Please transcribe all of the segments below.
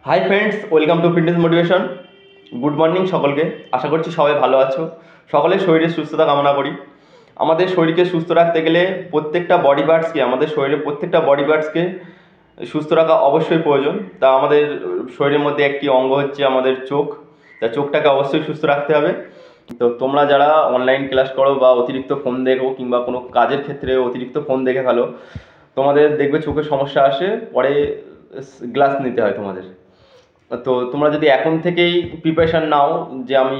Hi friends, welcome to fitness motivation. Good morning সকলকে। আশা করছি সবাই ভালো আছো। সকলের শরীরের সুস্থতা কামনা করি। আমাদের শরীরকে সুস্থ রাখতে গেলে প্রত্যেকটা বডি পার্টসকে, আমাদের শরীরের প্রত্যেকটা বডি পার্টসকে সুস্থ রাখা অবশ্যই প্রয়োজন। তা আমাদের শরীরের মধ্যে একটি অঙ্গ হচ্ছে আমাদের চোখ। তা চোখটাকে অবশ্যই সুস্থ রাখতে হবে। তো তোমরা যারা অনলাইন ক্লাস করো বা অতিরিক্ত ফোন দেখো কিংবা কোনো কাজের ক্ষেত্রে অতিরিক্ত ফোন দেখে ফেলো, তোমাদের দেখবে চোখের সমস্যা আসে, পরে গ্লাস নিতে হয় তোমাদের। তো তোমরা যদি এখন থেকেই প্রিপারেশান নাও যে আমি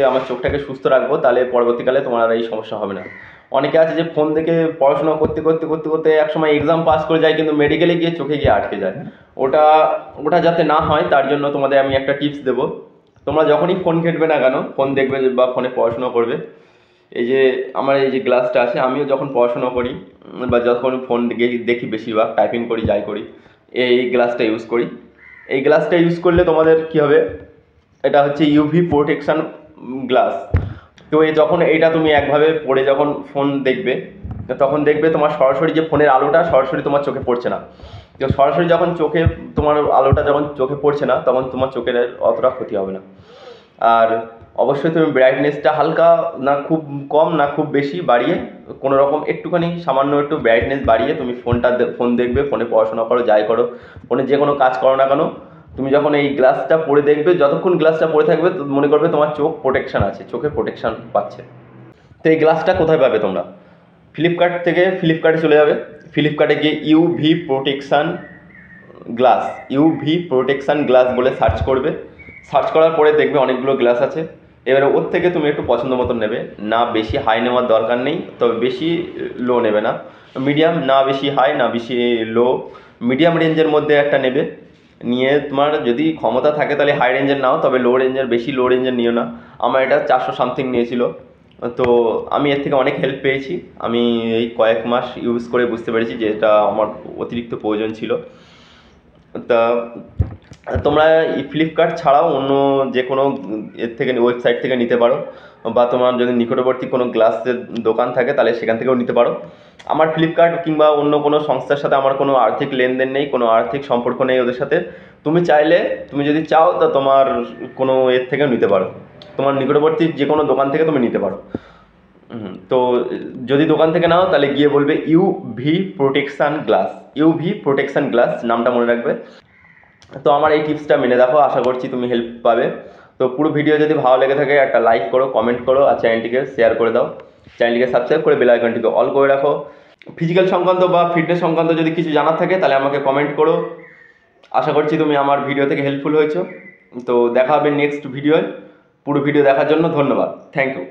আমার চোখটাকে সুস্থ রাখবো, তাহলে পরবর্তীকালে তোমার আর এই সমস্যা হবে না। অনেকে আছে যে ফোন দেখে পড়াশোনা করতে করতে করতে করতে একসময় এক্সাম পাস করে যায়, কিন্তু মেডিকেলে গিয়ে চোখে গিয়ে আটকে যায়। ওটা ওটা যাতে না হয় তার জন্য তোমাদের আমি একটা টিপস দেবো। তোমরা যখনই ফোন ঘেঁটবে না কেন, ফোন দেখবে বা ফোনে পড়াশোনা করবে, এই যে আমার এই যে গ্লাসটা আছে, আমিও যখন পড়াশোনা করি বা যখন ফোন দেখি বেশিরভাগ টাইপিং করি যাই করি, এই গ্লাসটা ইউজ করি। এই গ্লাসটা ইউজ করলে তোমাদের কি হবে, এটা হচ্ছে ইউভি প্রোটেকশান গ্লাস। তো যখন এইটা তুমি একভাবে পড়ে যখন ফোন দেখবে, তখন দেখবে তোমার সরাসরি যে ফোনের আলোটা সরাসরি তোমার চোখে পড়ছে না। তো সরাসরি যখন চোখে তোমার আলোটা যখন চোখে পড়ছে না, তখন তোমার চোখের অতটা ক্ষতি হবে না। আর অবশ্যই তুমি ব্রাইটনেসটা হালকা, না খুব কম না খুব বেশি বাড়িয়ে, কোনো রকম একটুখানি সামান্য একটু ব্রাইটনেস বাড়িয়ে তুমি ফোন দেখবে, ফোনে পড়াশোনা করো যাই করো, ফোনে যে কোনো কাজ করো না কেন, তুমি যখন এই গ্লাসটা পরে দেখবে, যতক্ষণ গ্লাসটা পরে থাকবে মনে করবে তোমার চোখ প্রোটেকশান আছে, চোখে প্রোটেকশান পাচ্ছে। তো এই গ্লাসটা কোথায় পাবে তোমরা? ফ্লিপকার্টে চলে যাবে। ফ্লিপকার্টে গিয়ে ইউভি প্রোটেকশান গ্লাস বলে সার্চ করবে। সার্চ করার পরে দেখবে অনেকগুলো গ্লাস আছে। এবারে ওর থেকে তুমি একটু পছন্দ মতো নেবে। না বেশি হাই নেওয়ার দরকার নেই, তবে বেশি লো নেবে না। মিডিয়াম, না বেশি হাই না বেশি লো, মিডিয়াম রেঞ্জের মধ্যে একটা নেবে। নিয়ে তোমার যদি ক্ষমতা থাকে তাহলে হাই রেঞ্জের নাও, তবে বেশি লো রেঞ্জের নিও না। আমার এটা 400 সামথিং নিয়েছিল। তো আমি এর থেকে অনেক হেল্প পেয়েছি। আমি এই কয়েক মাস ইউজ করে বুঝতে পেরেছি যে এটা আমার অতিরিক্ত প্রয়োজন ছিল। তা তোমরা এই ফ্লিপকার্ট ছাড়াও অন্য যে কোনো এর থেকে ওয়েবসাইট থেকে নিতে পারো, বা তোমার যদি নিকটবর্তী কোনো গ্লাসের দোকান থাকে তাহলে সেখান থেকেও নিতে পারো। আমার ফ্লিপকার্ট কিংবা অন্য কোনো সংস্থার সাথে আমার কোনো আর্থিক লেনদেন নেই, কোনো আর্থিক সম্পর্ক নেই ওদের সাথে। তুমি যদি চাও তা তোমার কোনো এর থেকেও নিতে পারো, তোমার নিকটবর্তী যে কোনো দোকান থেকে তুমি নিতে পারো। তো যদি দোকান থেকে নাও তাহলে গিয়ে বলবে ইউভি প্রোটেকশান গ্লাস, নামটা মনে রাখবে। তো আমার এই টিপসটা মেনে দেখো, আশা করছি তুমি হেল্প পাবে। তো পুরো ভিডিও যদি ভালো লেগে থাকে একটা লাইক করো, কমেন্ট করো, আর চ্যানেলটিকে শেয়ার করে দাও। চ্যানেলটিকে সাবস্ক্রাইব করে বেল আইকনটিকে অল করে রাখো। ফিজিক্যাল সংক্রান্ত বা ফিটনেস সংক্রান্ত যদি কিছু জানার থাকে তাহলে আমাকে কমেন্ট করো। আশা করছি তুমি আমার ভিডিও থেকে হেল্পফুল হয়েছো। তো দেখা হবে নেক্সট ভিডিওয়। পুরো ভিডিও দেখার জন্য ধন্যবাদ। Thank you.